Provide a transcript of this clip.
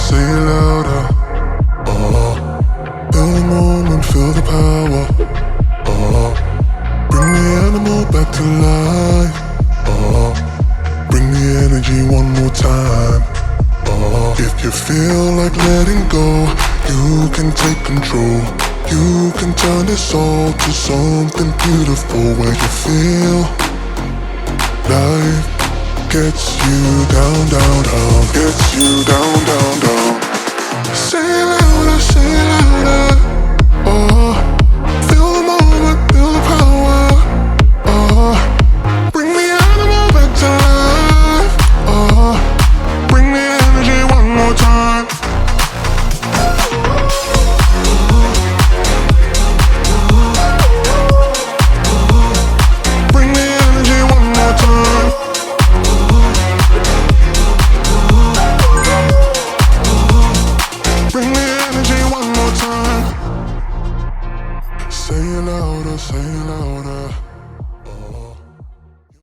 say it louder. Feel the moment, feel the power. Bring the animal back to life. Bring the energy one more time. If you feel like letting go, you can take control. You can turn this all to something beautiful, where you feel life gets you down, down, down, gets you down, down, down. Say it louder, say it louder. Feel the moment, feel the power. Bring the animal back to life. Bring the energy one more time. Bring the energy one more time. Bring the energy one more time. Say it louder, say it louder.